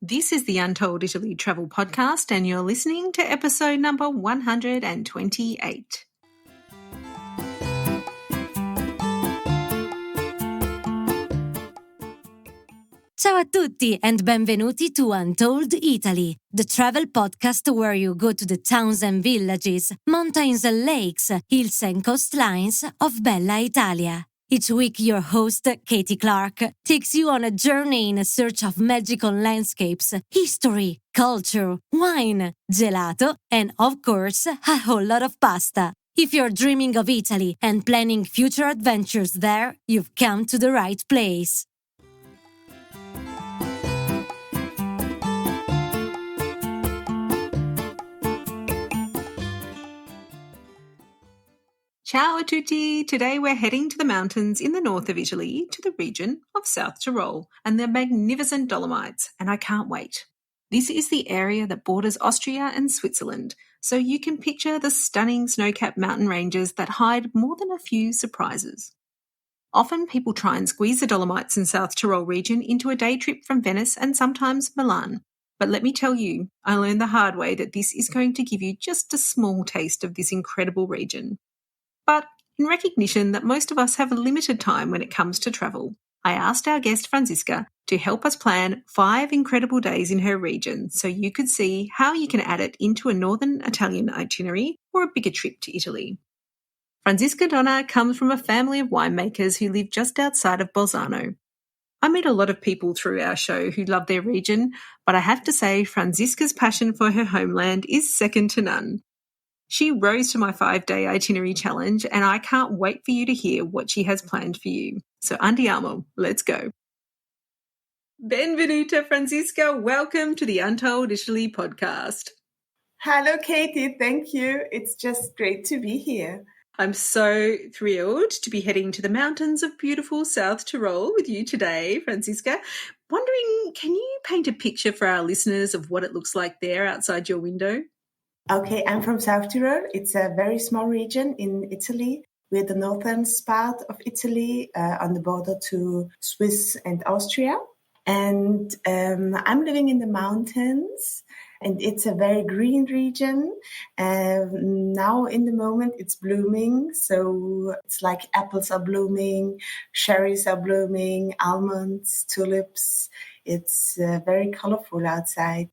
This is the Untold Italy travel podcast, and you're listening to episode number 128. Ciao a tutti and benvenuti to Untold Italy, the travel podcast where you go to the towns and villages, mountains and lakes, hills and coastlines of Bella Italia. Each week, your host, Katy Clarke, takes you on a journey in search of magical landscapes, history, culture, wine, gelato, and of course, a whole lot of pasta. If you're dreaming of Italy and planning future adventures there, you've come to the right place. Ciao a tutti! Today we're heading to the mountains in the north of Italy to the region of South Tyrol and the magnificent Dolomites, and I can't wait. This is the area that borders Austria and Switzerland, so you can picture the stunning snow-capped mountain ranges that hide more than a few surprises. Often people try and squeeze the Dolomites and South Tyrol region into a day trip from Venice and sometimes Milan. But let me tell you, I learned the hard way that this is going to give you just a small taste of this incredible region. But in recognition that most of us have a limited time when it comes to travel, I asked our guest Franziska to help us plan 5 incredible days in her region so you could see how you can add it into a northern Italian itinerary or a bigger trip to Italy. Franziska Dona comes from a family of winemakers who live just outside of Bolzano. I meet a lot of people through our show who love their region, but I have to say Franziska's passion for her homeland is second to none. She rose to my 5-day itinerary challenge, and I can't wait for you to hear what she has planned for you. So andiamo, let's go. Benvenuta, Franziska. Welcome to the Untold Italy podcast. Hello, Katy. Thank you. It's just great to be here. I'm so thrilled to be heading to the mountains of beautiful South Tyrol with you today, Franziska. Wondering, can you paint a picture for our listeners of what it looks like there outside your window? Okay, I'm from South Tyrol. It's a very small region in Italy. We're the northern part of Italy on the border to Swiss and Austria. And I'm living in the mountains, and it's a very green region. Now in the moment it's blooming. So it's like apples are blooming, cherries are blooming, almonds, tulips. It's very colorful outside.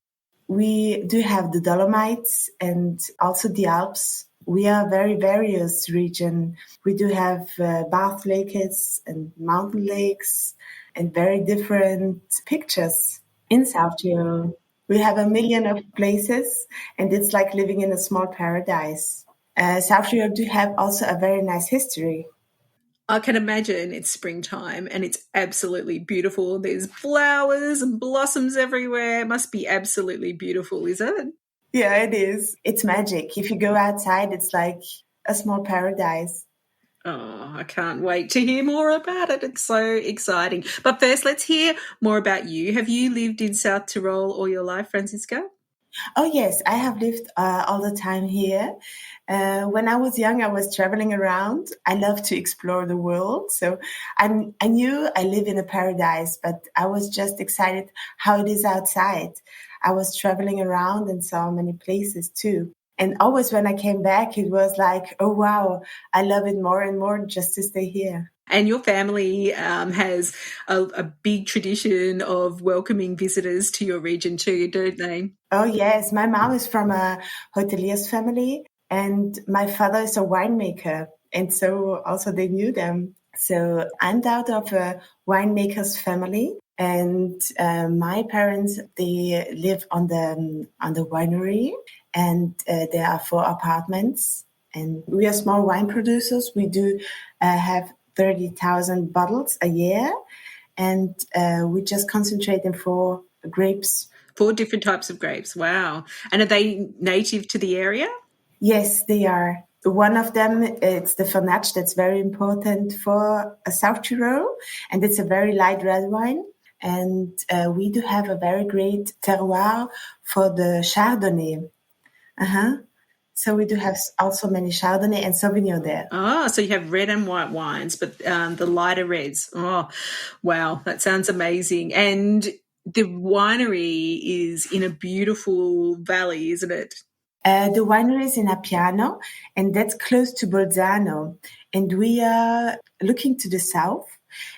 We do have the Dolomites and also the Alps. We are a very various region. We do have bath lakes and mountain lakes and very different pictures in South Tyrol. We have a million of places, and it's like living in a small paradise. South Tyrol do have also a very nice history. I can imagine it's springtime and it's absolutely beautiful. There's flowers and blossoms everywhere. It must be absolutely beautiful, is it? Yeah, it is. It's magic. If you go outside, it's like a small paradise. Oh, I can't wait to hear more about it. It's so exciting. But first, let's hear more about you. Have you lived in South Tyrol all your life, Franziska? Oh, yes, I have lived all the time here. When I was young, I was traveling around. I love to explore the world. So I knew I live in a paradise, but I was just excited how it is outside. I was traveling around and saw many places too. And always when I came back, it was like, oh, wow, I love it more and more just to stay here. And your family has a big tradition of welcoming visitors to your region too, don't they? Oh, yes. My mom is from a hotelier's family and my father is a winemaker. And so also they knew them. So I'm out of a winemaker's family. And my parents, they live on the winery, and there are 4 apartments. And we are small wine producers. We do have 30,000 bottles a year, and we just concentrate on 4 grapes. 4 different types of grapes. Wow. And are they native to the area? Yes, they are. One of them, it's the Fernet that's very important for South Tyrol, and it's a very light red wine. And we do have a very great terroir for the Chardonnay. So we do have also many Chardonnay and Sauvignon there. Oh, so you have red and white wines, but the lighter reds. Oh, wow, that sounds amazing. And the winery is in a beautiful valley, isn't it? The winery is in Appiano, and that's close to Bolzano. And we are looking to the south.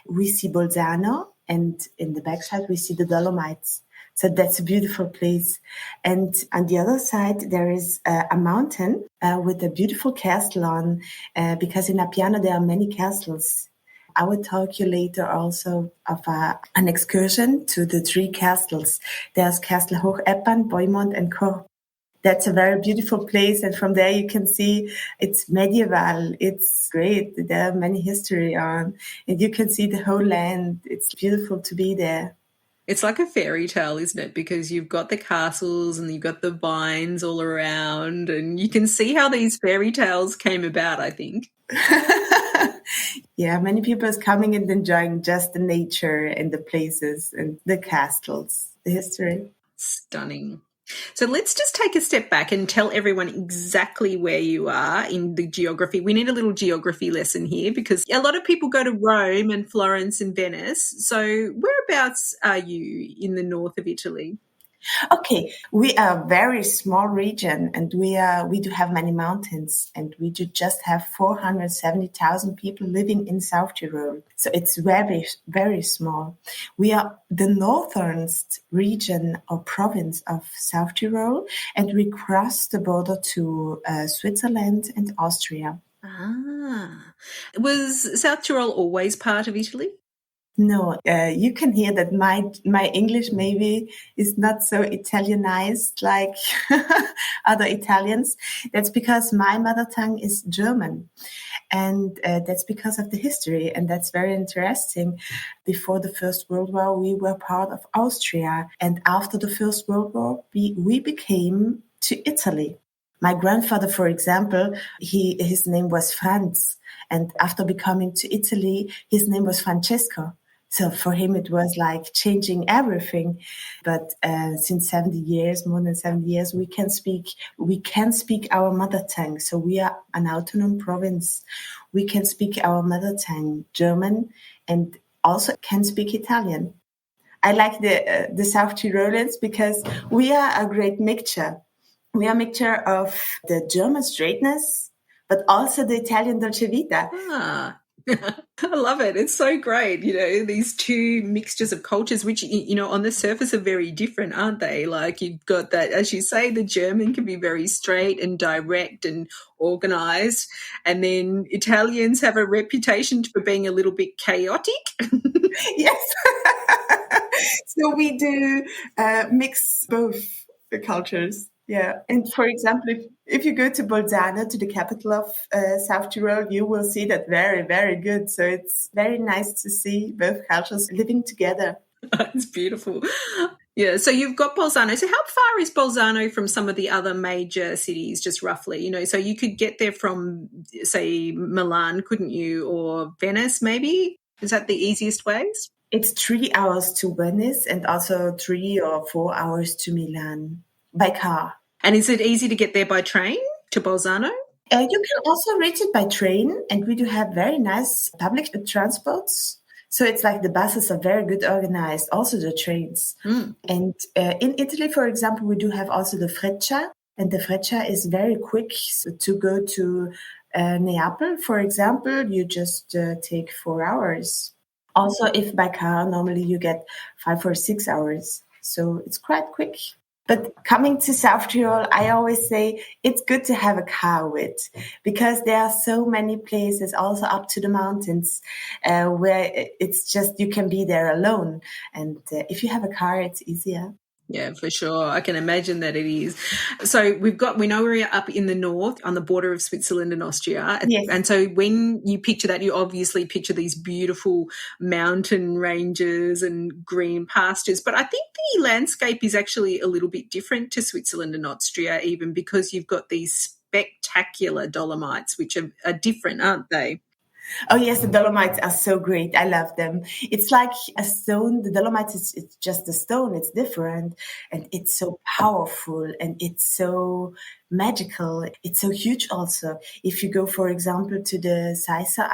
We see Bolzano, and in the backside we see the Dolomites. So that's a beautiful place. And on the other side, there is a mountain with a beautiful castle on, because in Appiano there are many castles. I will talk you later also of an excursion to the 3 castles. There's Castle Hocheppan, Boimond, and Chor. That's a very beautiful place, and from there you can see it's medieval. It's great. There are many history on, and you can see the whole land. It's beautiful to be there. It's like a fairy tale, isn't it? Because you've got the castles and you've got the vines all around, and you can see how these fairy tales came about, I think. Yeah, many people is coming and enjoying just the nature and the places and the castles, the history. Stunning. So let's just take a step back and tell everyone exactly where you are in the geography. We need a little geography lesson here because a lot of people go to Rome and Florence and Venice. So whereabouts are you in the north of Italy? Okay, we are a very small region, and we do have many mountains, and we do just have 470,000 people living in South Tyrol. So it's very, very small. We are the northernmost region or province of South Tyrol, and we cross the border to Switzerland and Austria. Ah, was South Tyrol always part of Italy? No, you can hear that my English maybe is not so Italianized like other Italians. That's because my mother tongue is German. And that's because of the history. And that's very interesting. Before the First World War, we were part of Austria. And after the First World War, we became to Italy. My grandfather, for example, his name was Franz. And after becoming to Italy, his name was Francesco. So for him, it was like changing everything. But since 70 years, more than 70 years, we can speak our mother tongue. So we are an autonomous province. We can speak our mother tongue, German, and also can speak Italian. I like the South Tyrolians because we are a great mixture. We are a mixture of the German straightness, but also the Italian dolce vita. Ah. I love it. It's so great. These two mixtures of cultures, which, on the surface are very different, aren't they? Like you've got that, as you say, the German can be very straight and direct and organized. And then Italians have a reputation for being a little bit chaotic. Yes. So we do mix both the cultures. Yeah. And for example, if you go to Bolzano, to the capital of South Tyrol, you will see that very, very good. So it's very nice to see both cultures living together. It's beautiful. Yeah. So you've got Bolzano. So how far is Bolzano from some of the other major cities, just roughly? So you could get there from, say, Milan, couldn't you? Or Venice, maybe? Is that the easiest ways? It's 3 hours to Venice and also 3 or 4 hours to Milan by car. And is it easy to get there by train to Bolzano? You can also reach it by train, and we do have very nice public transports. So it's like the buses are very good organized, also the trains. And in Italy, for example, we do have also the Freccia, and the Freccia is very quick. So to go to Neapel, for example, you just take 4 hours. Also, if by car, normally you get 5 or 6 hours. So it's quite quick. But coming to South Tyrol, I always say it's good to have a car with, because there are so many places also up to the mountains where it's just you can be there alone. And if you have a car, it's easier. Yeah, for sure. I can imagine that it is. So we know we're up in the north on the border of Switzerland and Austria. Yes. And so when you picture that, you obviously picture these beautiful mountain ranges and green pastures. But I think the landscape is actually a little bit different to Switzerland and Austria, even because you've got these spectacular Dolomites, which are different, aren't they? Oh yes, the Dolomites are so great. I love them. It's like a stone. The Dolomites is it's just a stone. It's different, and it's so powerful, and it's so magical. It's so huge. Also, if you go, for example, to the Seiser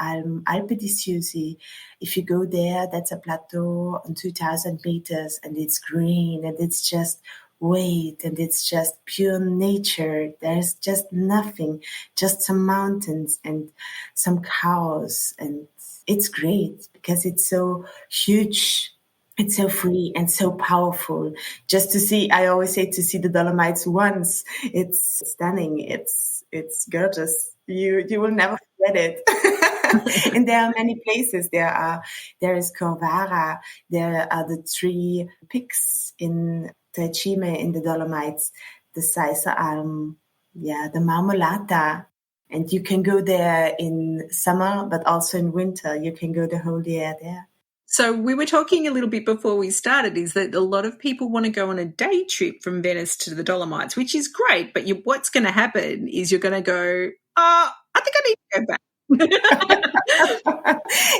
Alpe di Siusi, if you go there, that's a plateau on 2,000 meters, and it's green, and it's just wait, and it's just pure nature. There's just nothing, just some mountains and some cows, and it's great because it's so huge. It's so free and so powerful. Just to see, I always say to see the Dolomites once, it's stunning. It's gorgeous. You will never forget it. And there are many places. There is Corvara. There are the 3 peaks in Trecime in the Dolomites, the Seiser Alm, the Marmolata. And you can go there in summer, but also in winter. You can go the whole year there. So we were talking a little bit before we started is that a lot of people want to go on a day trip from Venice to the Dolomites, which is great. But what's going to happen is you're going to go, I think I need to go back.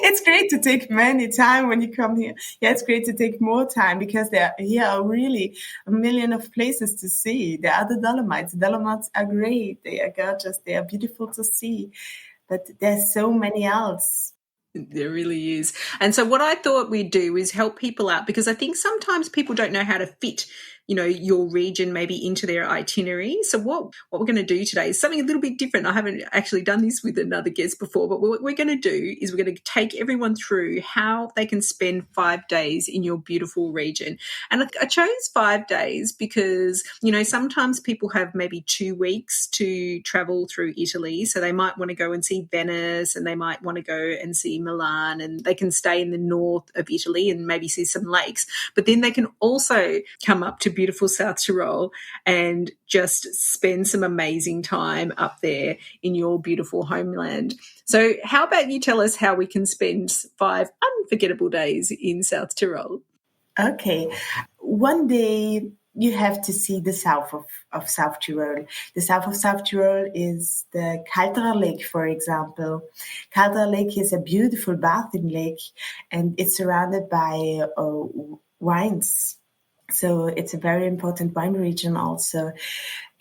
It's great to take many time when you come here. Yeah, it's great to take more time because there are really a million of places to see. There are the Dolomites. The Dolomites are great. They are gorgeous. They are beautiful to see. But there's so many else. There really is. And so what I thought we'd do is help people out because I think sometimes people don't know how to fit, your region maybe into their itinerary. So what we're going to do today is something a little bit different. I haven't actually done this with another guest before, but what we're going to do is we're going to take everyone through how they can spend 5 days in your beautiful region. And I chose 5 days because, sometimes people have maybe 2 weeks to travel through Italy. So they might want to go and see Venice and they might want to go and see Milan and they can stay in the north of Italy and maybe see some lakes. But then they can also come up to beautiful South Tyrol and just spend some amazing time up there in your beautiful homeland. So how about you tell us how we can spend 5 unforgettable days in South Tyrol? Okay. One day you have to see the south of South Tyrol. The south of South Tyrol is the Kalterer Lake, for example. Kalterer Lake is a beautiful bathing lake and it's surrounded by wines. So it's a very important wine region also.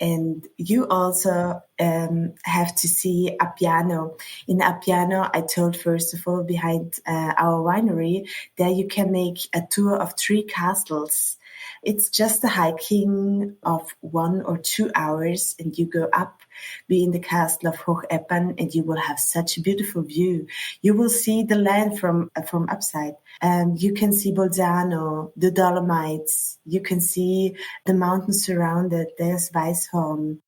And you also have to see Appiano. In Appiano, I told first of all behind our winery, there you can make a tour of 3 castles. It's just a hiking of 1 or 2 hours and you go up, be in the castle of Hocheppan and you will have such a beautiful view. You will see the land from upside. You can see Bolzano, the Dolomites. You can see the mountains surrounded. There's Weisshorn.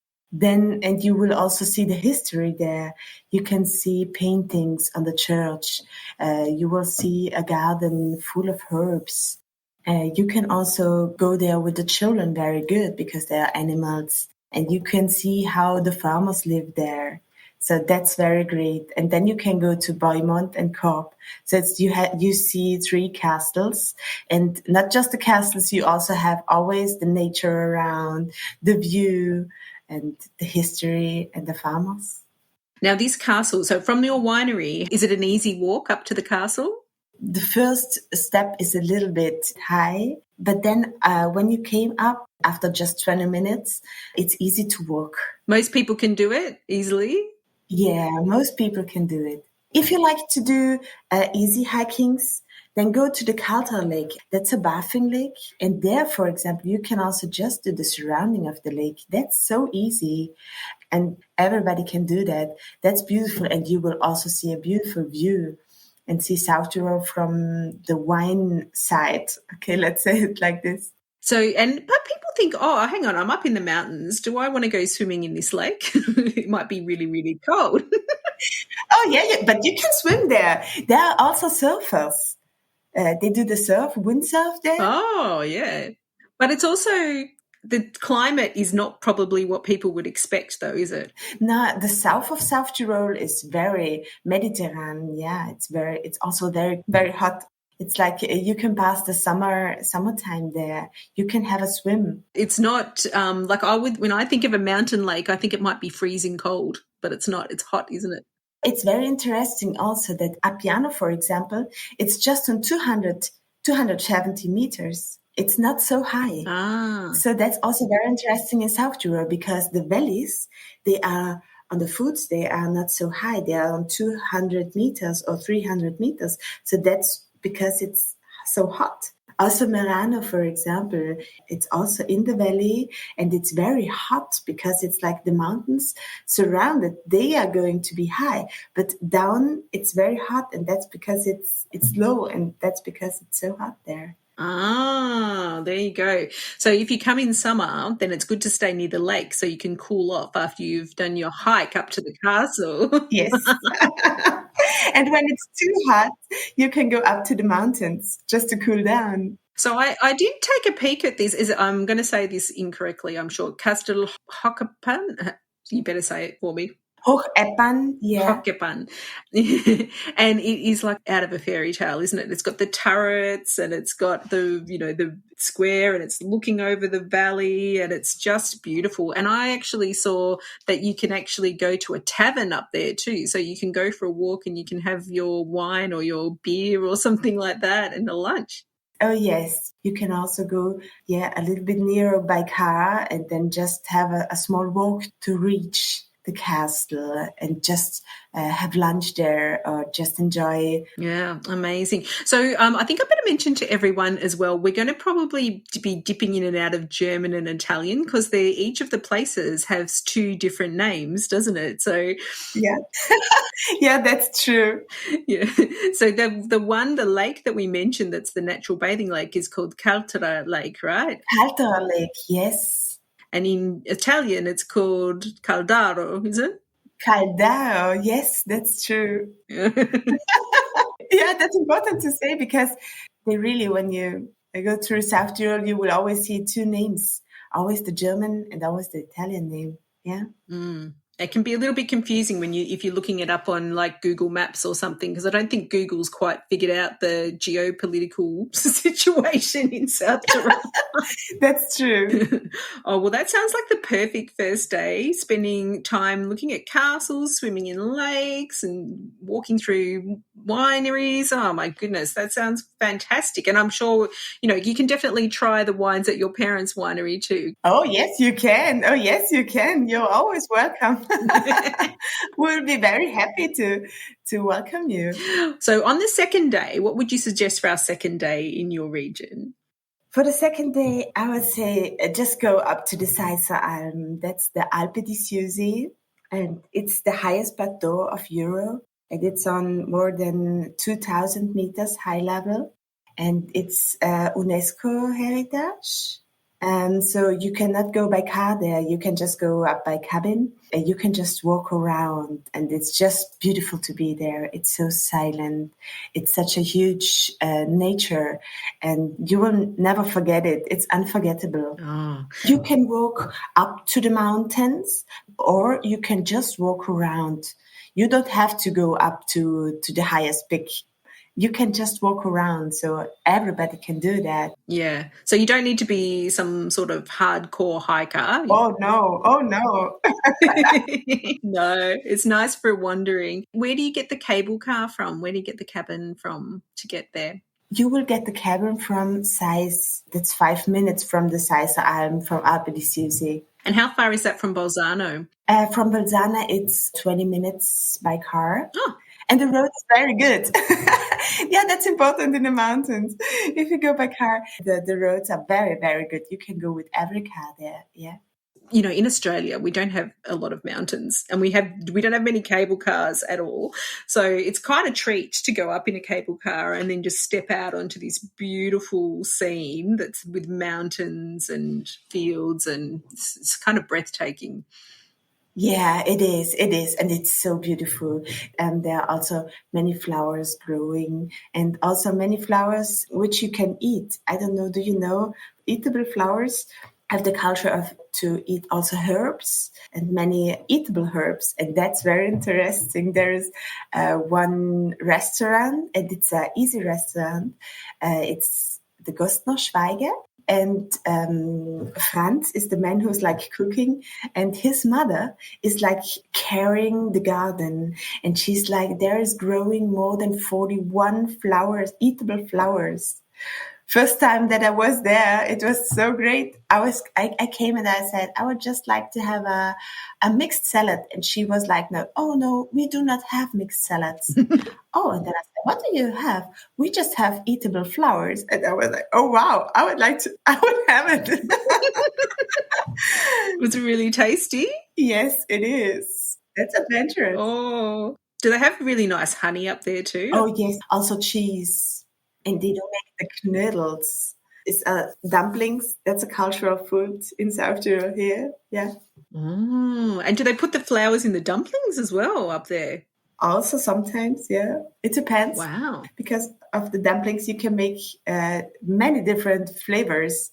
And you will also see the history there. You can see paintings on the church. You will see a garden full of herbs. You can also go there with the children very good because there are animals. And you can see how the farmers live there. So that's very great. And then you can go to Boimont and Korp. So you see 3 castles. And not just the castles, you also have always the nature around, the view, and the history and the farmers. Now, this castle, so from your winery, is it an easy walk up to the castle? The first step is a little bit high, but then when you came up after just 20 minutes, it's easy to walk. Most people can do it easily? Yeah, most people can do it. If you like to do easy hikings, then go to the Kalterer Lake. That's a bathing lake. And there, for example, you can also just do the surrounding of the lake. That's so easy. And everybody can do that. That's beautiful. And you will also see a beautiful view and see South Tyrol from the wine side. Okay, let's say it like this. But people think, oh, hang on, I'm up in the mountains. Do I want to go swimming in this lake? It might be really, really cold. Oh, yeah, but you can swim there. There are also surfers. They do the windsurf there. Oh, yeah. But it's also, the climate is not probably what people would expect, though, is it? No, the south of South Tyrol is very Mediterranean. Yeah, it's also very, very hot. It's like you can pass the summertime there. You can have a swim. It's not when I think of a mountain lake, I think it might be freezing cold, but it's not. It's hot, isn't it? It's very interesting also that Appiano, for example, it's just on 270 meters. It's not so high. So that's also very interesting in South Tyrol because the valleys, they are on the foots, they are not so high. They are on 200 meters or 300 meters. So that's because it's so hot. Also Merano, for example, it's also in the valley and it's very hot because it's like the mountains surrounded. They are going to be high, but down it's very hot, and that's because it's low, and that's because it's so hot there. There you go. So if you come in summer, then it's good to stay near the lake so you can cool off after you've done your hike up to the castle. Yes. And when it's too hot, you can go up to the mountains just to cool down. So I did take a peek at this. I'm going to say this incorrectly, I'm sure. Castelhockepan? You better say it for me. Hochepan, yeah. Hochepan. And it is like out of a fairy tale, isn't it? It's got the turrets and it's got the square and it's looking over the valley and it's just beautiful. And I actually saw that you can actually go to a tavern up there too. So you can go for a walk and you can have your wine or your beer or something like that in the lunch. Oh, yes. You can also go, a little bit nearer by car and then just have a small walk to reach the castle and just have lunch there or just enjoy. Yeah, amazing. So I think I better mention to everyone as well, we're going to probably be dipping in and out of German and Italian because each of the places has two different names, doesn't it? So yeah. Yeah, that's true. Yeah. So the lake that we mentioned that's the natural bathing lake is called Caltera Lake, right? Caltera Lake, yes. And in Italian, it's called Caldaro, is it? Caldaro, yes, that's true. Yeah, that's important to say because they really, when you go through South Tyrol, you will always see two names, always the German and always the Italian name. Yeah. It can be a little bit confusing if you're looking it up on like Google Maps or something, because I don't think Google's quite figured out the geopolitical situation in South Tyrol. That's true. Oh, well, that sounds like the perfect first day, spending time looking at castles, swimming in lakes and walking through wineries. Oh, my goodness, that sounds fantastic. And I'm sure, you can definitely try the wines at your parents' winery too. Oh, yes, you can. You're always welcome. We'll be very happy to welcome you. So on the second day, what would you suggest for our second day in your region? For the second day, I would say just go up to the Seisser Alm. That's the Alpe di Siusi, and it's the highest plateau of Europe, and it's on more than 2,000 meters high level, and it's UNESCO heritage. So you cannot go by car there. You can just go up by cabin and you can just walk around, and it's just beautiful to be there. It's so silent. It's such a huge nature, and you will never forget it. It's unforgettable. Oh. You can walk up to the mountains or you can just walk around. You don't have to go up to the highest peak. You can just walk around, so everybody can do that. Yeah. So you don't need to be some sort of hardcore hiker. Oh, no. No, it's nice for wandering. Where do you get the cable car from? Where do you get the cabin from to get there? You will get the cabin from Sais. That's 5 minutes from the Seisser Alm, from Alpe di Siusi. And how far is that from Bolzano? From Bolzano, it's 20 minutes by car. Oh. And the road is very good. Yeah, that's important in the mountains. If you go by car, the roads are very, very good. You can go with every car there, yeah. In Australia, we don't have a lot of mountains and we don't have many cable cars at all. So it's quite a treat to go up in a cable car and then just step out onto this beautiful scene that's with mountains and fields, and it's kind of breathtaking. Yeah, it is. And it's so beautiful. And there are also many flowers growing and also many flowers which you can eat. I don't know, do you know, eatable flowers have the culture of to eat also herbs and many eatable herbs. And that's very interesting. There's one restaurant, and it's an easy restaurant. It's the Gostner Schweige. And Franz is the man who's like cooking, and his mother is like carrying the garden, and she's like, there is growing more than 41 flowers, eatable flowers. First time that I was there, it was so great. I came and I said, I would just like to have a mixed salad. And she was like, no, oh no, we do not have mixed salads. Oh, and then I said, what do you have? We just have eatable flowers. And I was like, oh wow, I would have it. Was it really tasty? Yes, it is. It's adventurous. Oh, do they have really nice honey up there too? Oh yes, also cheese. And they don't make the knödels. It's dumplings. That's a cultural food in South Tyrol here. Yeah. Oh, and do they put the flowers in the dumplings as well up there? Also sometimes, yeah. It depends. Wow. Because of the dumplings, you can make many different flavors,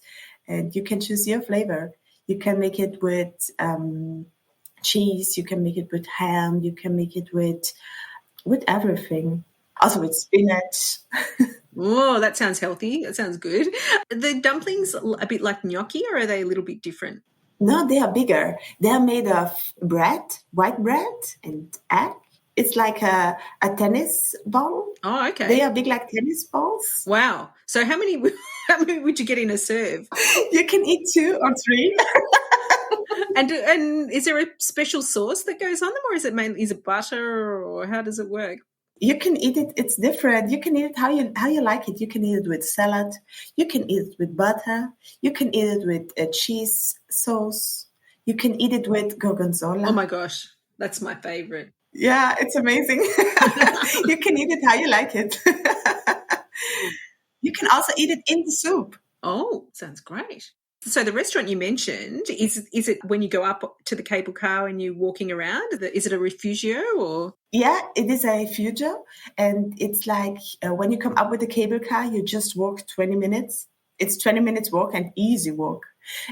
and you can choose your flavor. You can make it with cheese. You can make it with ham. You can make it with everything. Also with spinach. Oh, that sounds healthy. That sounds good. The dumplings a bit like gnocchi, or are they a little bit different? No, they are bigger. They are made of bread, white bread, and egg. It's like a tennis ball. Oh, okay. They are big like tennis balls. Wow. So how many would you get in a serve? You can eat 2 or 3. And is there a special sauce that goes on them, or is it butter, or how does it work? You can eat it. It's different. You can eat it how you like it. You can eat it with salad. You can eat it with butter. You can eat it with a cheese sauce. You can eat it with gorgonzola. Oh my gosh, that's my favorite. Yeah, it's amazing. You can eat it how you like it. You can also eat it in the soup. Oh, sounds great. So the restaurant you mentioned, is it when you go up to the cable car and you're walking around? Is it a refugio or? Yeah, it is a refugio. And it's like when you come up with the cable car, you just walk 20 minutes. It's 20 minutes walk and easy walk.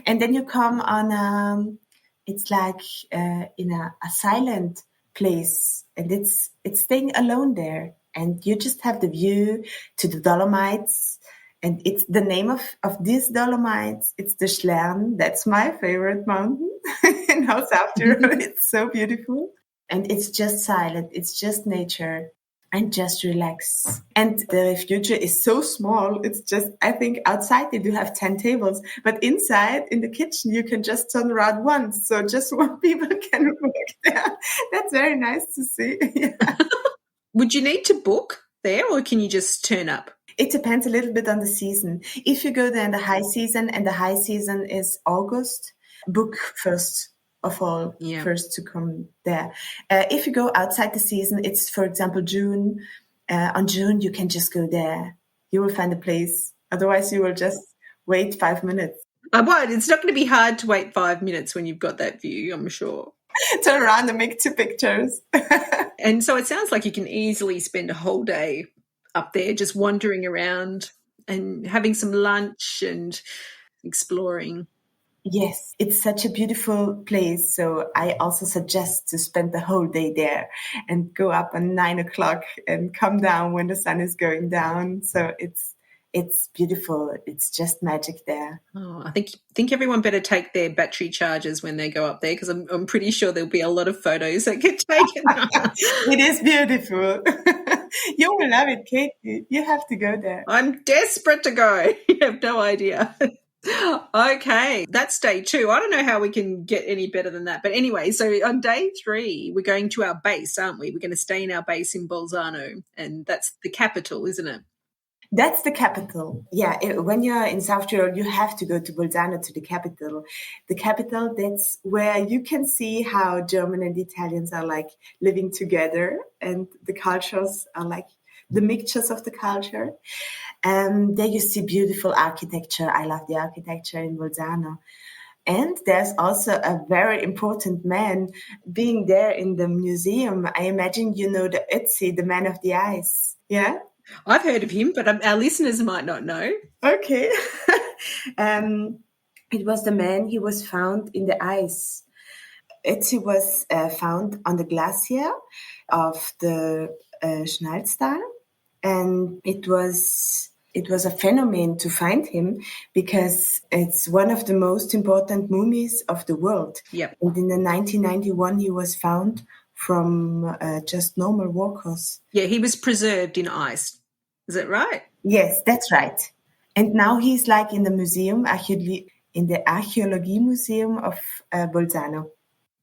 And then you come on, it's like in a silent place. And it's staying alone there. And you just have the view to the Dolomites. And it's the name of these Dolomites. It's the Schlern. That's my favorite mountain in South Tyrol. It's so beautiful. And it's just silent. It's just nature. And just relax. And the refugio is so small. It's just, I think outside they do have 10 tables. But inside, in the kitchen, you can just turn around once. So just one people can work there. That's very nice to see. Yeah. Would you need to book there, or can you just turn up? It depends a little bit on the season. If you go there in the high season, and the high season is August, book first of all, first to come there. If you go outside the season, it's, for example, June. On June, you can just go there. You will find a place. Otherwise, you will just wait 5 minutes. I won't. It's not going to be hard to wait 5 minutes when you've got that view, I'm sure. Turn around and make 2 pictures. And so it sounds like you can easily spend a whole day up there just wandering around and having some lunch and exploring. Yes, it's such a beautiful place. So I also suggest to spend the whole day there and go up at 9 o'clock and come down when the sun is going down. So it's beautiful. It's just magic there. Oh, I think everyone better take their battery chargers when they go up there, because I'm pretty sure there'll be a lot of photos that get taken. It is beautiful. You will love it, Katie. You have to go there. I'm desperate to go. You have no idea. Okay, that's day 2. I don't know how we can get any better than that. But anyway, so on day 3, we're going to our base, aren't we? We're going to stay in our base in Bolzano, and that's the capital, isn't it? That's the capital. Yeah, when you're in South Tyrol, you have to go to Bolzano, to the capital. The capital, that's where you can see how German and Italians are like living together, and the cultures are like the mixtures of the culture. There you see beautiful architecture. I love the architecture in Bolzano. And there's also a very important man being there in the museum. I imagine you know the Ötzi, the man of the ice. Yeah? I've heard of him, but our listeners might not know. Okay. It was the man, he was found in the ice. Ötzi was found on the glacier of the Schnalztal, and it was it was a phenomenon to find him because it's one of the most important mummies of the world. Yep. And in the 1991, he was found from just normal walkers. Yeah, he was preserved in ice. Is that right? Yes, that's right. And now he's like in the museum, in the Archaeology Museum of Bolzano.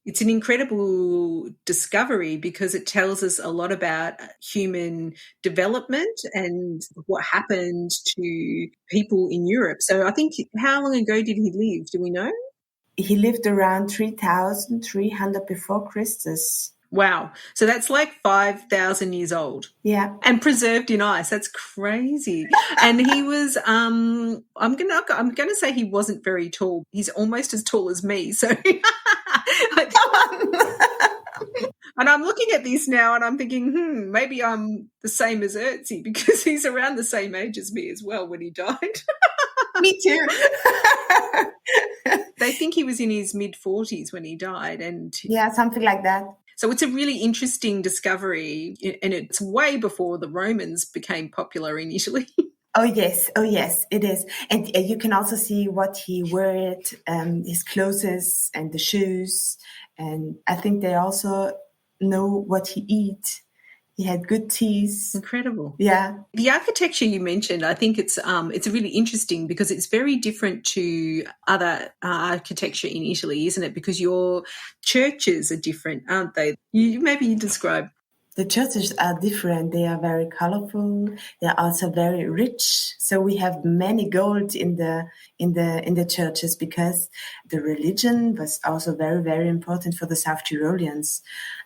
It's an incredible discovery because it tells us a lot about human development and what happened to people in Europe. So I think, how long ago did he live? Do we know? He lived around 3,300 before Christus. Wow. So that's like 5,000 years old. Yeah. And preserved in ice. That's crazy. And he was, I'm gonna say he wasn't very tall. He's almost as tall as me. So and I'm looking at this now and I'm thinking, maybe I'm the same as Ötzi because he's around the same age as me as well when he died. Me too. They think he was in his mid-40s when he died. And yeah, something like that. So it's a really interesting discovery, and it's way before the Romans became popular in Italy. Oh, yes, it is. And you can also see what he wore, his clothes and the shoes. And I think they also know what he eat. He had good teas. Incredible. Yeah. The architecture you mentioned, I think it's really interesting because it's very different to other architecture in Italy, isn't it? Because your churches are different, aren't they? Maybe you describe. The churches are different. They are very colorful. They are also very rich. So we have many gold in the churches because the religion was also very, very important for the South Tyroleans.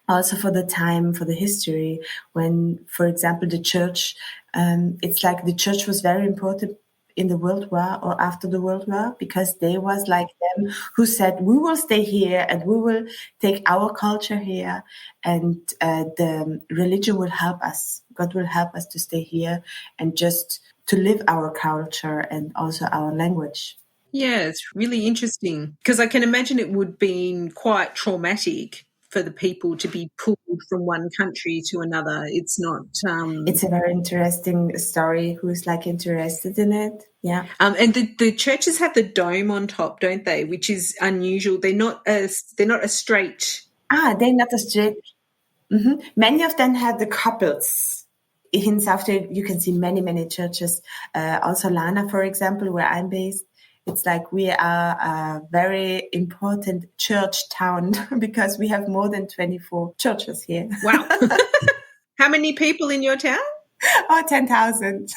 Also for the time, for the history, when, for example, the church, it's like the church was very important in the World War or after the World War because they was like them who said, we will stay here and we will take our culture here and the religion will help us. God will help us to stay here and just to live our culture and also our language. Yeah, it's really interesting because I can imagine it would be quite traumatic for the people to be pulled from one country to another. It's not... It's a very interesting story. Who's like interested in it? Yeah. And the churches have the dome on top, don't they? Which is unusual. They're not a straight... They're not a straight... Mm-hmm. Many of them have the couples. In South Tyrol, you can see many, many churches. Also Lana, for example, where I'm based. It's like we are a very important church town because we have more than 24 churches here. Wow. How many people in your town? Oh, 10,000.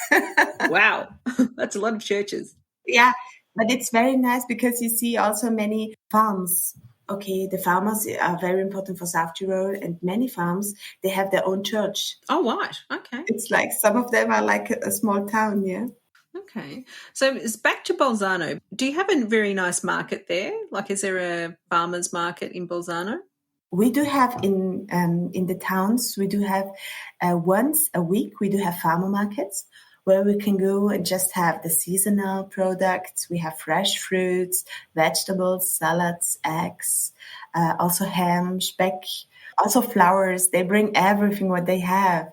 Wow. That's a lot of churches. Yeah, but it's very nice because you see also many farms. Okay, the farmers are very important for South Tyrol and many farms, they have their own church. Oh, right. Okay. It's like some of them are like a small town, yeah. Okay. So it's back to Bolzano. Do you have a very nice market there? Like, is there a farmer's market in Bolzano? We do have in the towns, we do have once a week, we do have farmer markets where we can go and just have the seasonal products. We have fresh fruits, vegetables, salads, eggs, also ham, speck, also flowers. They bring everything what they have.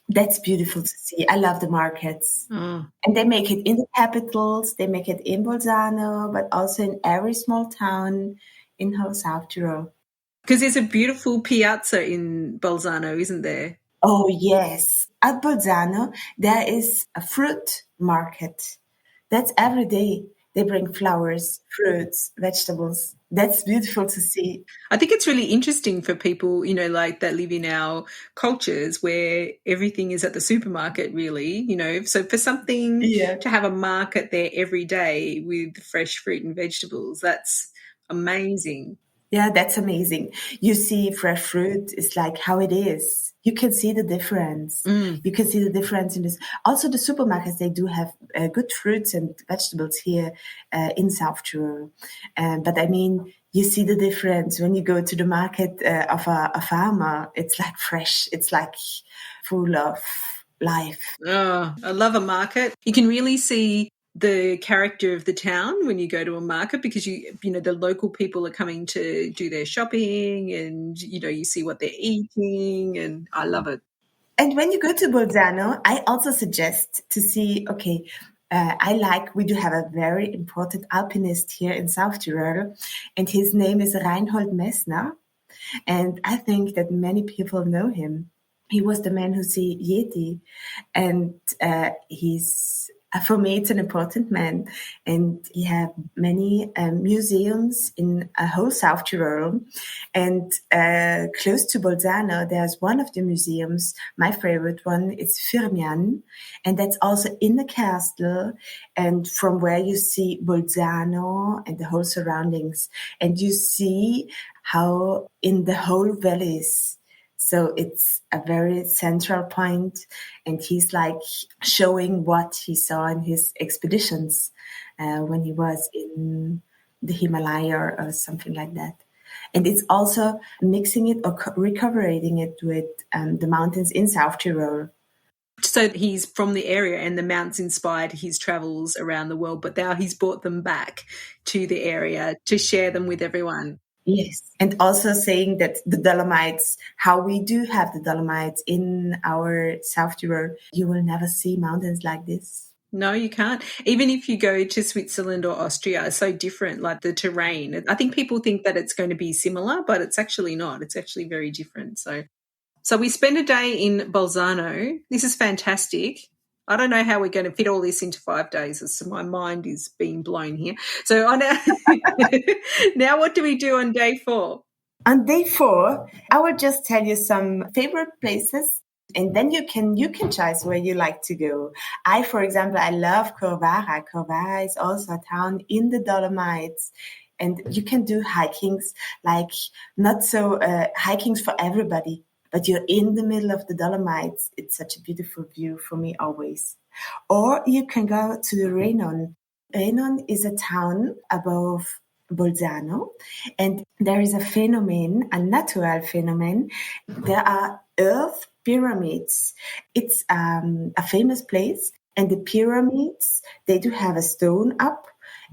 That's beautiful to see. I love the markets. And they make it in the capitals. They make it in Bolzano, but also in every small town in whole South Tyrol. Because there's a beautiful piazza in Bolzano, isn't there? Oh, yes. At Bolzano, there is a fruit market. That's every day. They bring flowers, fruits, vegetables. That's beautiful to see. I think it's really interesting for people, you know, like that live in our cultures where everything is at the supermarket, really, you know. So for something to have a market there every day with fresh fruit and vegetables, that's amazing. Yeah, that's amazing. You see fresh fruit is like how it is. You can see the difference. You can see the difference in this. Also, the supermarkets, they do have good fruits and vegetables here in South Tyrol. But I mean, you see the difference when you go to the market of a farmer. It's like fresh. It's like full of life. Oh, I love a market. You can really see the character of the town when you go to a market because you know the local people are coming to do their shopping and you know you see what they're eating and I love it. And when you go to Bolzano, I also suggest to see, we do have a very important alpinist here in South Tyrol, and his name is Reinhold Messner. And I think that many people know him. He was the man who see Yeti, and for me, it's an important man. And he have many museums in a whole South Tyrol. And close to Bolzano, there's one of the museums, my favorite one, it's Firmian. And that's also in the castle, and from where you see Bolzano and the whole surroundings. And you see how in the whole valleys. So it's a very central point, and he's like showing what he saw in his expeditions when he was in the Himalaya or something like that. And it's also mixing it or recovering it with the mountains in South Tyrol. So he's from the area, and the mountains inspired his travels around the world, but now he's brought them back to the area to share them with everyone. Yes. And also saying that the Dolomites, how we do have the Dolomites in our South Tyrol, you will never see mountains like this. No, you can't. Even if you go to Switzerland or Austria, it's so different, like the terrain. I think people think that it's going to be similar, but it's actually not. It's actually very different. So we spend a day in Bolzano. This is fantastic. I don't know how we're going to fit all this into 5 days. So my mind is being blown here. So now what do we do on day 4? On day 4, I will just tell you some favorite places, and then you can choose where you like to go. For example, I love Corvara. Corvara is also a town in the Dolomites, and you can do hikings, like not so hikings for everybody. But you're in the middle of the Dolomites. It's such a beautiful view for me always. Or you can go to the Renon. Renon is a town above Bolzano. And there is a natural phenomenon. There are earth pyramids. It's a famous place. And the pyramids, they do have a stone up.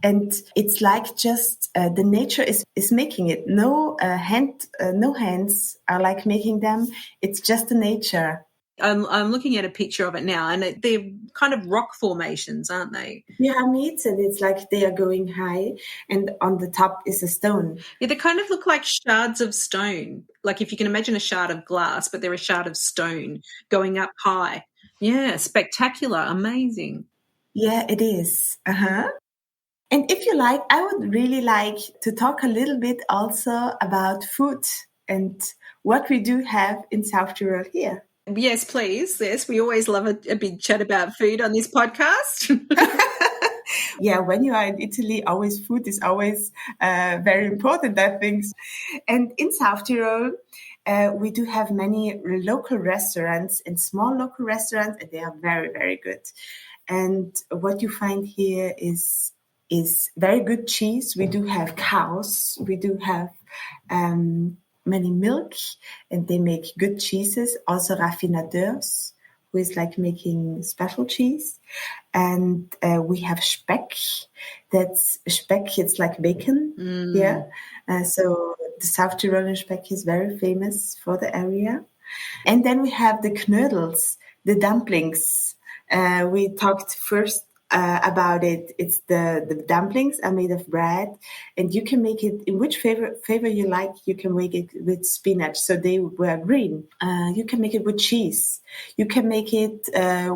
And it's like just the nature is making it. No hands are like making them. It's just the nature. I'm looking at a picture of it now, and they're kind of rock formations, aren't they? Pyramids, and it's like they are going high, and on the top is a stone. Yeah, they kind of look like shards of stone. Like if you can imagine a shard of glass, but they're a shard of stone going up high. Yeah, spectacular, amazing. Yeah, it is. And if you like, I would really like to talk a little bit also about food and what we do have in South Tyrol here. Yes, please. Yes, we always love a big chat about food on this podcast. Yeah, when you are in Italy, food is always very important, I think. And in South Tyrol, we do have many local restaurants and small local restaurants, and they are very, very good. And what you find here is very good cheese. We do have cows. We do have many milk, and they make good cheeses. Also raffinateurs, who is like making special cheese. And we have speck. That's speck. It's like bacon. Yeah. So the South Tyrolean speck is very famous for the area. And then we have the knödels, the dumplings. We talked first about it. It's the dumplings are made of bread, and you can make it in which flavor you like. You can make it with spinach, so they were green. You can make it with cheese. You can make it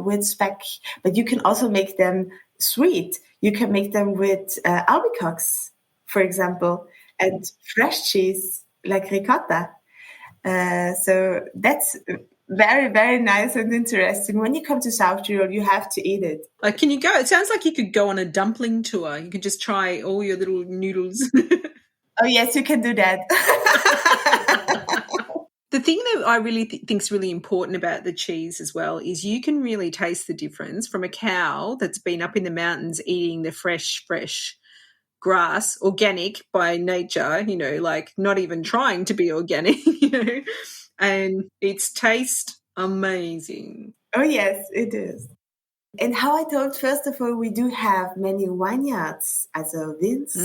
with speck, but you can also make them sweet. You can make them with albicocks, for example, and fresh cheese like ricotta. So that's very, very nice and interesting. When you come to South Tyrol, you have to eat it. Can you go? It sounds like you could go on a dumpling tour. You could just try all your little noodles. Oh, yes, you can do that. The thing that I really think is really important about the cheese as well is you can really taste the difference from a cow that's been up in the mountains eating the fresh grass, organic by nature, like not even trying to be organic, and its taste amazing. Oh, yes, it is. And how I told, first of all, we do have many vineyards, also vins,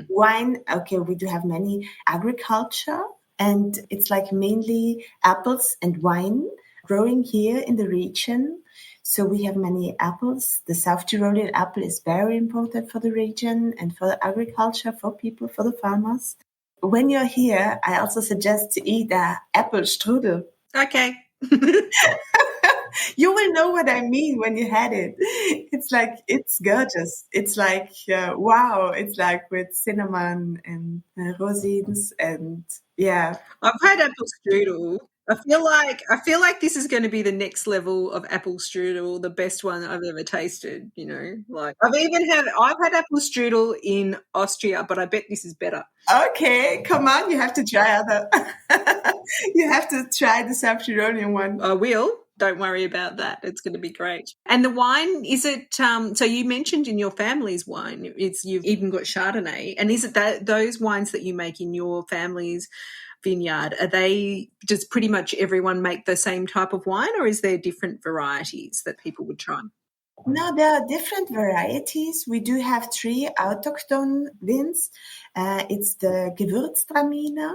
wine. Okay, we do have many agriculture, and it's like mainly apples and wine. growing here in the region. So we have many apples. The South Tyrolean apple is very important for the region and for the agriculture, for people, for the farmers. When you're here, I also suggest to eat apple strudel. Okay. You will know what I mean when you had it. It's gorgeous. It's like, wow. It's like with cinnamon and rosins and yeah. I've had apple strudel. I feel like this is going to be the next level of apple strudel, the best one I've ever tasted, you know. Like I've had apple strudel in Austria, but I bet this is better. Okay, come on, you have to try you have to try the South Tyrolian one. I will. Don't worry about that. It's going to be great. And the wine, is it, so you mentioned in your family's wine, you've even got Chardonnay. And is it those wines that you make in your family's vineyard, does pretty much everyone make the same type of wine, or is there different varieties that people would try? No, there are different varieties. We do have 3 autochthone vins. It's the Gewürztraminer,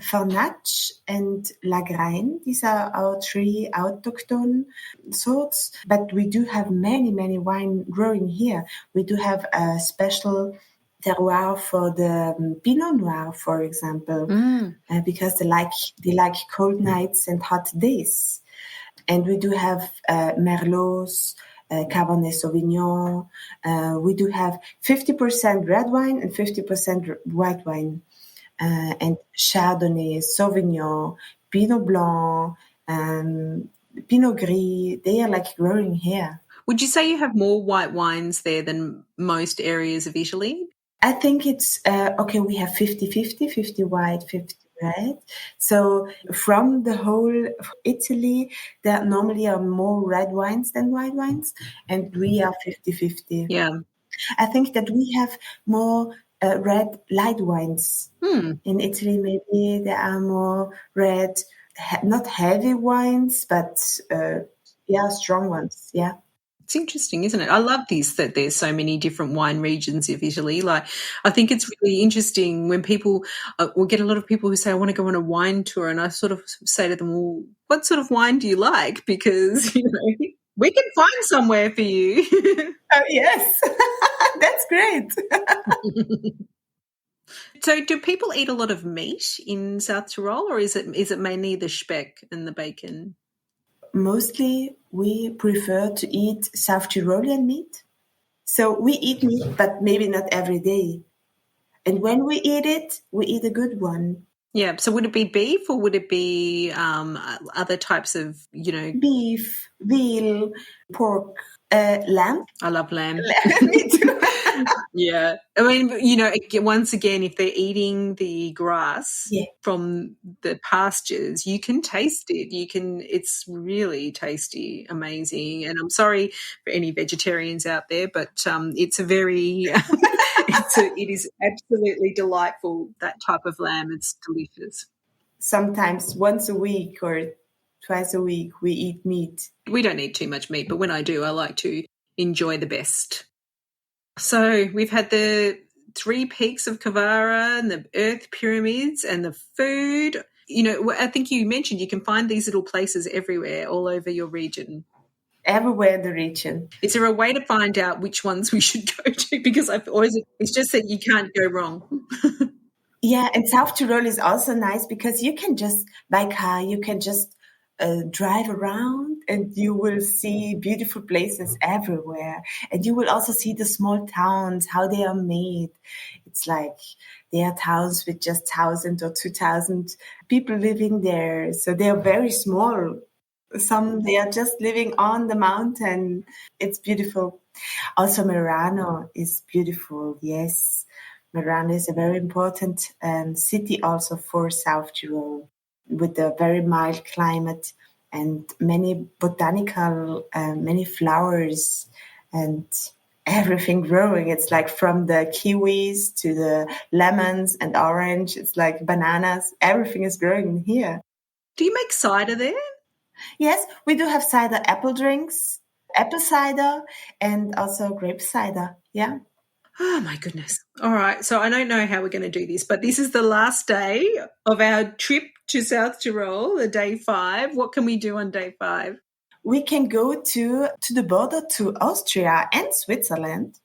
Vernatsch, and Lagrein. These are our 3 autochthone sorts. But we do have many, many wine growing here. We do have a special terroir for the Pinot Noir, for example, because they like cold nights and hot days. And we do have Merlots, Cabernet Sauvignon. We do have 50% red wine and 50% white wine. And Chardonnay, Sauvignon, Pinot Blanc, Pinot Gris, they are like growing here. Would you say you have more white wines there than most areas of Italy? I think it's, we have 50-50, 50 white, 50 red. So from the whole Italy, there normally are more red wines than white wines, and we are 50-50. Yeah. I think that we have more red light wines. In Italy, maybe there are more red, not heavy wines, but strong ones. Yeah. It's interesting, isn't it? I love that there's so many different wine regions of Italy. Like, I think it's really interesting when people, we'll get a lot of people who say, I want to go on a wine tour. And I sort of say to them, well, what sort of wine do you like? Because, you know, we can find somewhere for you. Oh, yes. That's great. So do people eat a lot of meat in South Tyrol, or is it mainly the speck and the bacon? Mostly we prefer to eat South Tyrolean meat. So we eat meat, but maybe not every day. And when we eat a good one. Yeah. So would it be beef, or would it be other types of, you know? Beef, veal, pork, lamb. I love lamb. Me too. Yeah. I mean, you know, once again, if they're eating the grass from the pastures, you can taste it. It's really tasty, amazing. And I'm sorry for any vegetarians out there, but it's a very, it is absolutely delightful, that type of lamb. It's delicious. Sometimes once a week or twice a week we eat meat. We don't eat too much meat, but when I do, I like to enjoy the best. So we've had the 3 peaks of Kavara and the earth pyramids and the food. You know, I think you mentioned you can find these little places everywhere, all over your region. Everywhere in the region. Is there a way to find out which ones we should go to? Because it's just that you can't go wrong. Yeah, and South Tyrol is also nice because you can just, by car, you can just drive around and you will see beautiful places everywhere. And you will also see the small towns, how they are made. It's like there are towns with just 1,000 or 2,000 people living there. So they are very small. Some, they are just living on the mountain. It's beautiful. Also, Merano is beautiful. Yes, Merano is a very important city also for South Tyrol, with a very mild climate and many botanical, many flowers and everything growing. It's like from the kiwis to the lemons and orange. It's like bananas. Everything is growing here. Do you make cider there? Yes, we do have cider apple drinks, apple cider, and also grape cider. Yeah. Oh, my goodness. All right. So I don't know how we're going to do this, but this is the last day of our trip to South Tyrol, the day 5. What can we do on day 5? We can go to the border to Austria and Switzerland.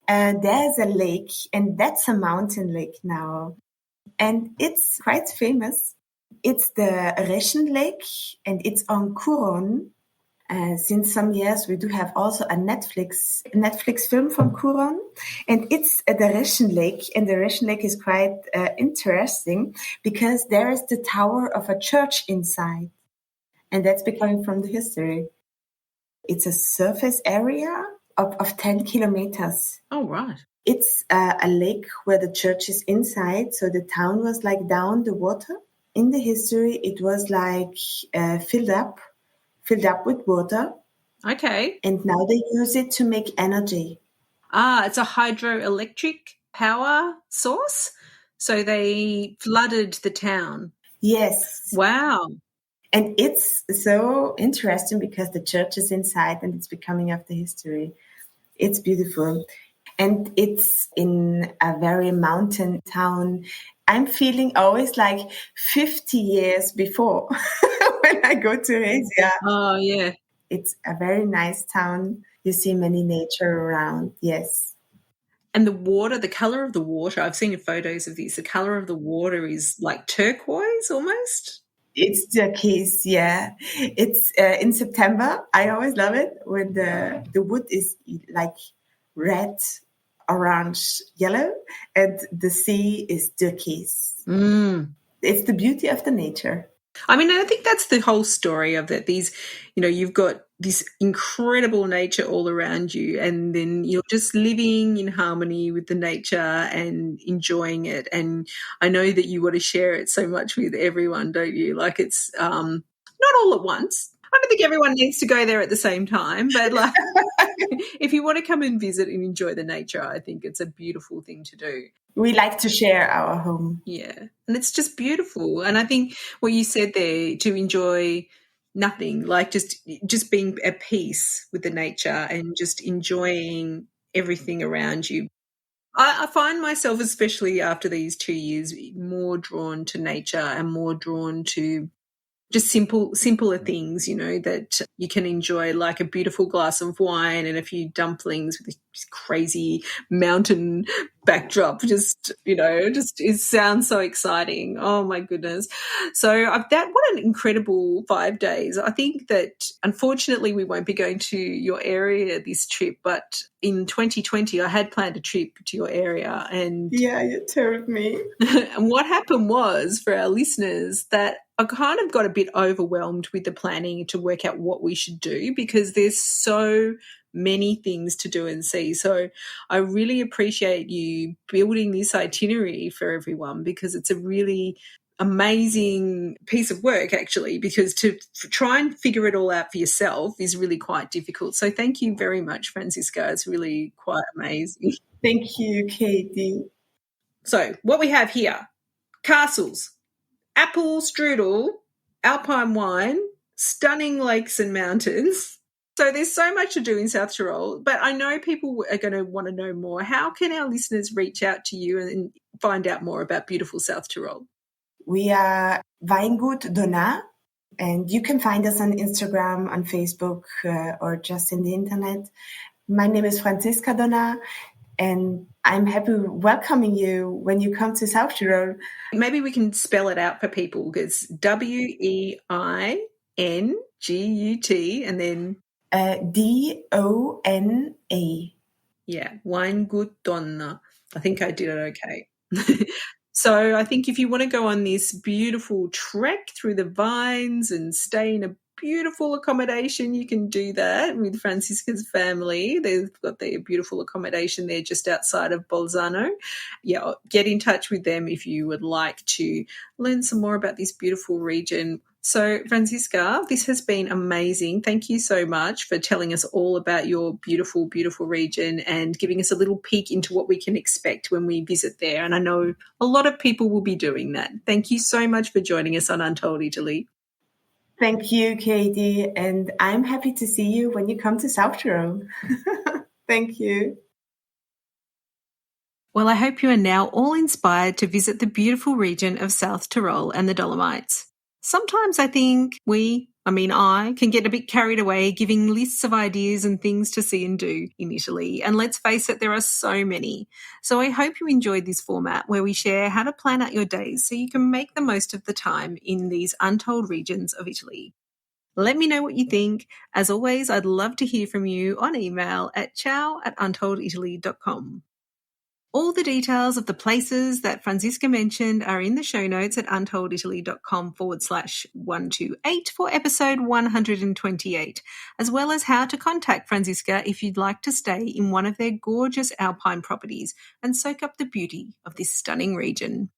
There's a lake, and that's a mountain lake now. And it's quite famous. It's the Reschen Lake, and it's on Curon. Since some years, we do have also a Netflix film from Curon, and it's the Reschen Lake. And the Reschen Lake is quite interesting because there is the tower of a church inside, and that's becoming from the history. It's a surface area of 10 kilometers. Oh, right. It's a lake where the church is inside, so the town was like down the water. In the history, it was like filled up with water. Okay. And now they use it to make energy. It's a hydroelectric power source. So they flooded the town. Yes. Wow. And it's so interesting because the church is inside and it's becoming of the history. It's beautiful. And it's in a very mountain town. I'm feeling always like 50 years before when I go to Resia. Oh, yeah. It's a very nice town. You see many nature around. Yes. And the water, the color of the water, I've seen photos of this. The color of the water is like turquoise almost. It's turquoise, yeah. It's in September. I always love it when the wood is like red, orange, yellow, and the sea is turquoise. It's the beauty of the nature. I mean, I think that's the whole story of it. These, you've got this incredible nature all around you, and then you're just living in harmony with the nature and enjoying it. And I know that you want to share it so much with everyone, don't you? Like it's not all at once. I don't think everyone needs to go there at the same time, but like if you want to come and visit and enjoy the nature, I think it's a beautiful thing to do. We like to share our home. Yeah, and it's just beautiful. And I think what you said there, to enjoy nothing, like just being at peace with the nature and just enjoying everything around you. I find myself, especially after these 2 years, more drawn to nature and more drawn to just simpler things, that you can enjoy, like a beautiful glass of wine and a few dumplings with this crazy mountain backdrop. It sounds so exciting. Oh my goodness. So what an incredible 5 days. I think that unfortunately we won't be going to your area this trip, but in 2020 I had planned a trip to your area. And yeah, you told me. And what happened was, for our listeners, that I kind of got a bit overwhelmed with the planning to work out what we should do because there's so many things to do and see. So I really appreciate you building this itinerary for everyone because it's a really amazing piece of work, actually, because to try and figure it all out for yourself is really quite difficult. So thank you very much, Franziska. It's really quite amazing. Thank you, Katie. So what we have here, castles, apple strudel, alpine wine, stunning lakes and mountains. So there's so much to do in South Tyrol, but I know people are going to want to know more. How can our listeners reach out to you and find out more about beautiful South Tyrol? We are Weingut Dona, and you can find us on Instagram, on Facebook, or just in the internet. My name is Franziska Dona, and I'm happy welcoming you when you come to South Tyrol. Maybe we can spell it out for people. It's Weingut and then Dona. Yeah, Weingut Dona. I think I did it okay. So I think if you want to go on this beautiful trek through the vines and stay in a beautiful accommodation, you can do that with Franziska's family. They've got their beautiful accommodation there just outside of Bolzano. Yeah, get in touch with them if you would like to learn some more about this beautiful region. So, Franziska, this has been amazing. Thank you so much for telling us all about your beautiful, beautiful region and giving us a little peek into what we can expect when we visit there. And I know a lot of people will be doing that. Thank you so much for joining us on Untold Italy. Thank you, Katie. And I'm happy to see you when you come to South Tyrol. Thank you. Well, I hope you are now all inspired to visit the beautiful region of South Tyrol and the Dolomites. Sometimes I think I can get a bit carried away giving lists of ideas and things to see and do in Italy. And let's face it, there are so many. So I hope you enjoyed this format where we share how to plan out your days so you can make the most of the time in these untold regions of Italy. Let me know what you think. As always, I'd love to hear from you on email at ciao@untolditaly.com. All the details of the places that Franziska mentioned are in the show notes at untolditaly.com/128 for episode 128, as well as how to contact Franziska if you'd like to stay in one of their gorgeous alpine properties and soak up the beauty of this stunning region.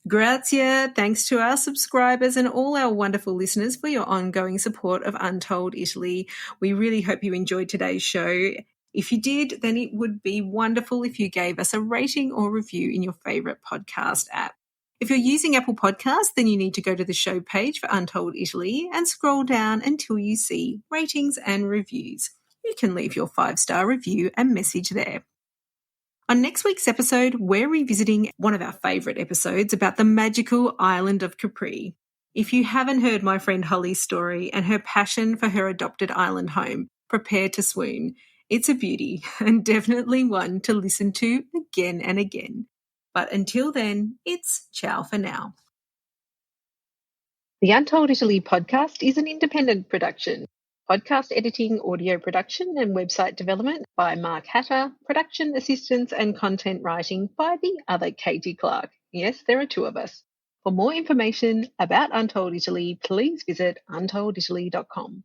Grazie. Thanks to our subscribers and all our wonderful listeners for your ongoing support of Untold Italy. We really hope you enjoyed today's show. If you did, then it would be wonderful if you gave us a rating or review in your favorite podcast app. If you're using Apple Podcasts, then you need to go to the show page for Untold Italy and scroll down until you see ratings and reviews. You can leave your 5-star review and message there. On next week's episode, we're revisiting one of our favourite episodes about the magical island of Capri. If you haven't heard my friend Holly's story and her passion for her adopted island home, prepare to swoon. It's a beauty and definitely one to listen to again and again. But until then, it's ciao for now. The Untold Italy podcast is an independent production. Podcast editing, audio production and website development by Mark Hatter, production assistance and content writing by the other Katy Clarke. Yes, there are 2 of us. For more information about Untold Italy, please visit untolditaly.com.